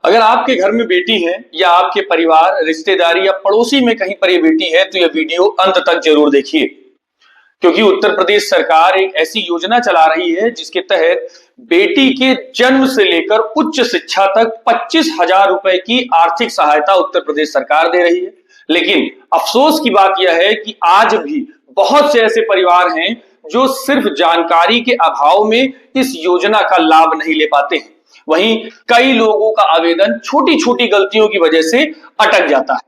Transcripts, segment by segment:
अगर आपके घर में बेटी है या आपके परिवार, रिश्तेदारी या पड़ोसी में कहीं पर ये बेटी है तो यह वीडियो अंत तक जरूर देखिए, क्योंकि उत्तर प्रदेश सरकार एक ऐसी योजना चला रही है जिसके तहत बेटी के जन्म से लेकर उच्च शिक्षा तक 25,000 रुपए की आर्थिक सहायता उत्तर प्रदेश सरकार दे रही है। लेकिन अफसोस की बात यह है कि आज भी बहुत से ऐसे परिवार हैं जो सिर्फ जानकारी के अभाव में इस योजना का लाभ नहीं ले पाते हैं। वहीं कई लोगों का आवेदन छोटी छोटी गलतियों की वजह से अटक जाता है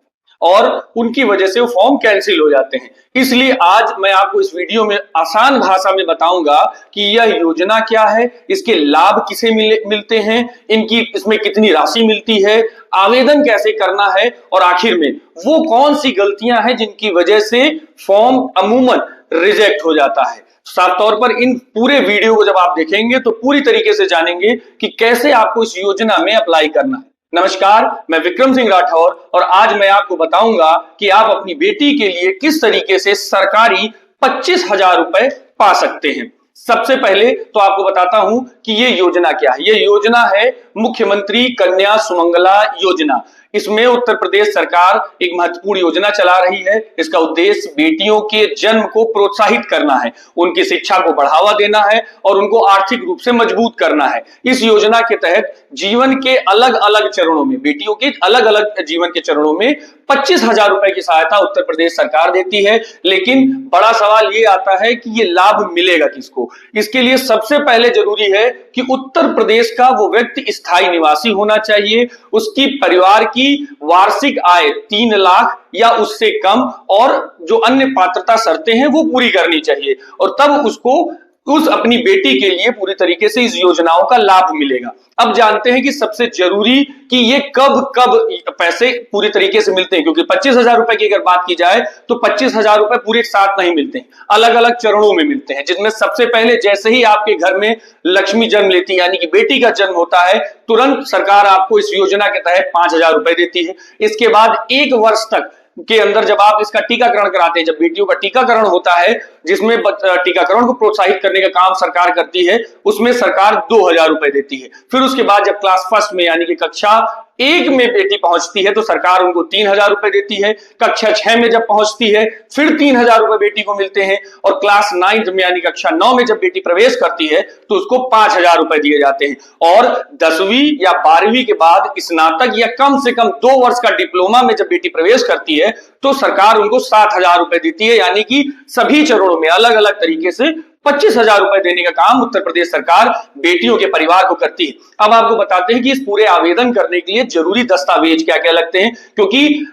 और उनकी वजह से वो फॉर्म कैंसिल हो जाते हैं। इसलिए आज मैं आपको इस वीडियो में आसान भाषा में बताऊंगा कि यह योजना क्या है, इसके लाभ किसे मिलते हैं, इसमें कितनी राशि मिलती है, आवेदन कैसे करना है और आखिर में वो कौन सी गलतियां हैं जिनकी वजह से फॉर्म अमूमन रिजेक्ट हो जाता है। साफ तौर पर इन पूरे वीडियो को जब आप देखेंगे तो पूरी तरीके से जानेंगे कि कैसे आपको इस योजना में अप्लाई करना है। नमस्कार, मैं विक्रम सिंह राठौर और आज मैं आपको बताऊंगा कि आप अपनी बेटी के लिए किस तरीके से सरकारी 25,000 रुपए पा सकते हैं। सबसे पहले तो आपको बताता हूं कि ये योजना क्या है। ये योजना है मुख्यमंत्री कन्या सुमंगला योजना। इसमें उत्तर प्रदेश सरकार एक महत्वपूर्ण योजना चला रही है। इसका उद्देश्य बेटियों के जन्म को प्रोत्साहित करना है, उनकी शिक्षा को बढ़ावा देना है और उनको आर्थिक रूप से मजबूत करना है। इस योजना के तहत जीवन के अलग अलग चरणों में, बेटियों के अलग अलग जीवन के चरणों में 25,000 रुपए की सहायता उत्तर प्रदेश सरकार देती है। लेकिन बड़ा सवाल ये आता है कि ये लाभ मिलेगा किसको। इसके लिए सबसे पहले जरूरी है कि उत्तर प्रदेश का वो व्यक्ति स्थायी निवासी होना चाहिए, उसकी परिवार की वार्षिक आय 3 लाख या उससे कम और जो अन्य पात्रता शर्तें हैं वो पूरी करनी चाहिए और तब उसको उस अपनी बेटी के लिए पूरी तरीके से इस योजनाओं का लाभ मिलेगा। अब जानते हैं कि सबसे जरूरी कि ये कब कब पैसे पूरी तरीके से मिलते हैं, क्योंकि 25,000 रुपए की अगर बात की जाए तो 25,000 रुपए पूरे साथ नहीं मिलते हैं, अलग अलग चरणों में मिलते हैं। जिसमें सबसे पहले जैसे ही आपके घर में लक्ष्मी जन्म लेती है, यानी कि बेटी का जन्म होता है, तुरंत सरकार आपको इस योजना के तहत 5,000 रुपए देती है। इसके बाद 1 वर्ष तक के अंदर जब आप इसका टीकाकरण कराते हैं, जब बेटियों का टीकाकरण होता है, जिसमें टीकाकरण को प्रोत्साहित करने का काम सरकार करती है, उसमें सरकार 2,000 रुपए देती है। फिर उसके बाद जब क्लास फर्स्ट में यानी कि कक्षा 1 में बेटी पहुंचती है तो सरकार उनको 3,000 रुपए देती है। कक्षा 6 में जब पहुंचती है फिर 3,000 रुपए बेटी को मिलते हैं और क्लास 9 में यानी कक्षा 9 में जब बेटी प्रवेश करती है तो उसको 5,000 रुपए दिए जाते हैं। और 10वीं या 12वीं के बाद स्नातक या कम से कम 2 वर्ष का डिप्लोमा में जब बेटी प्रवेश करती है तो सरकार उनको 7,000 रुपए देती है। यानी कि सभी चरणों में अलग अलग तरीके से 25,000 रुपए देने का काम उत्तर प्रदेश सरकार बेटियों के परिवार को करती है। अब आपको बताते हैं कि इस पूरे आवेदन करने के लिए जरूरी दस्तावेज क्या क्या लगते हैं, क्योंकि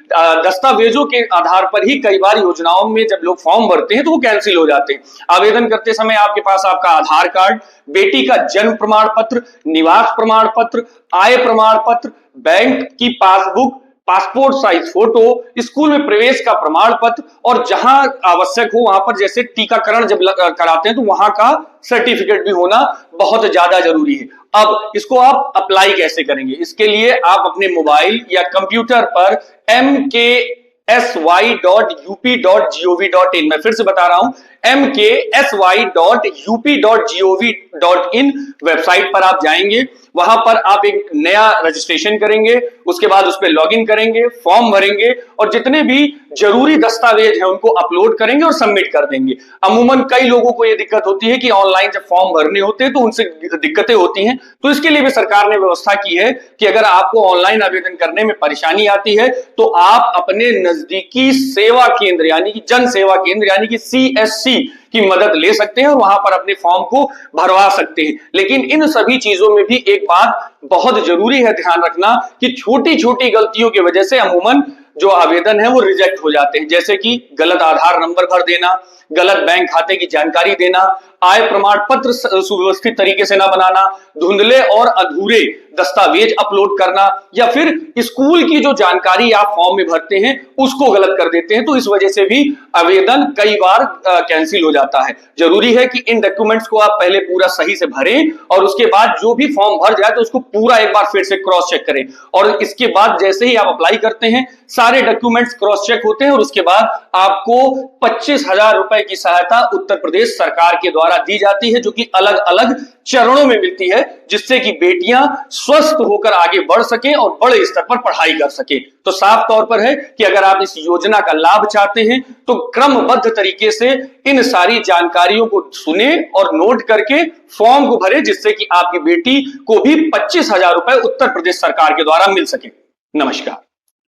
दस्तावेजों के आधार पर ही कई बार योजनाओं में जब लोग फॉर्म भरते हैं तो वो कैंसिल हो जाते हैं। आवेदन करते समय आपके पास आपका आधार कार्ड, बेटी का जन्म प्रमाण पत्र, निवास प्रमाण पत्र, आय प्रमाण पत्र, बैंक की passbook, passport size photo, school में प्रवेश का प्रमाण पत्र और जहां आवश्यक हो वहां पर जैसे टीकाकरण जब कराते हैं तो वहां का सर्टिफिकेट भी होना बहुत ज्यादा जरूरी है। अब इसको आप अप्लाई कैसे करेंगे? इसके लिए आप अपने मोबाइल या कंप्यूटर पर mksy.up.gov.in, मैं फिर से बता रहा हूं, mksy.up.gov.in वेबसाइट पर आप जाएंगे। वहां पर आप एक नया रजिस्ट्रेशन करेंगे, उसके बाद उस पर लॉगिन करेंगे, फॉर्म भरेंगे और जितने भी जरूरी दस्तावेज हैं उनको अपलोड करेंगे और सबमिट कर देंगे। अमूमन कई लोगों को यह दिक्कत होती है कि ऑनलाइन जब फॉर्म भरने होते हैं तो उनसे दिक्कतें होती हैं, तो इसके लिए भी सरकार ने व्यवस्था की है कि अगर आपको ऑनलाइन आवेदन करने में परेशानी आती है तो आप अपने नजदीकी सेवा केंद्र यानी कि जन सेवा केंद्र यानी कि CSC की मदद ले सकते हैं और वहां पर अपने फॉर्म को भरवा सकते हैं। लेकिन इन सभी चीजों में भी एक बात बहुत जरूरी है ध्यान रखना कि छोटी छोटी गलतियों की वजह से अमूमन जो आवेदन है वो रिजेक्ट हो जाते हैं, जैसे कि गलत आधार नंबर भर देना, गलत बैंक खाते की जानकारी देना, आय प्रमाण पत्र सुव्यवस्थित तरीके से ना बनाना, धुंधले और अधूरे दस्तावेज अपलोड करना या फिर स्कूल की जो जानकारी आप फॉर्म में भरते हैं उसको गलत कर देते हैं, तो इस वजह से भी आवेदन कई बार कैंसिल हो जाता है। जरूरी है कि इन डॉक्यूमेंट्स को आप पहले पूरा सही से भरें और उसके बाद जो भी फॉर्म भर जाए तो उसको पूरा एक बार फिर से क्रॉस चेक करें और इसके बाद जैसे ही आप अप्लाई करते हैं सारे डॉक्यूमेंट्स क्रॉस चेक होते हैं और उसके बाद आपको 25,000 रुपए की सहायता उत्तर प्रदेश सरकार के द्वारा दी जाती है, जो कि अलग अलग चरणों में मिलती है, जिससे कि बेटियां स्वस्थ होकर आगे बढ़ सके और बड़े स्तर पर पढ़ाई कर सके। तो साफ तौर पर है कि अगर आप इस योजना का लाभ चाहते हैं तो क्रमबद्ध तरीके से इन सारी जानकारियों को सुने और नोट करके फॉर्म को भरे, जिससे कि आपकी बेटी को भी 25,000 रुपए उत्तर प्रदेश सरकार के द्वारा मिल सके। नमस्कार।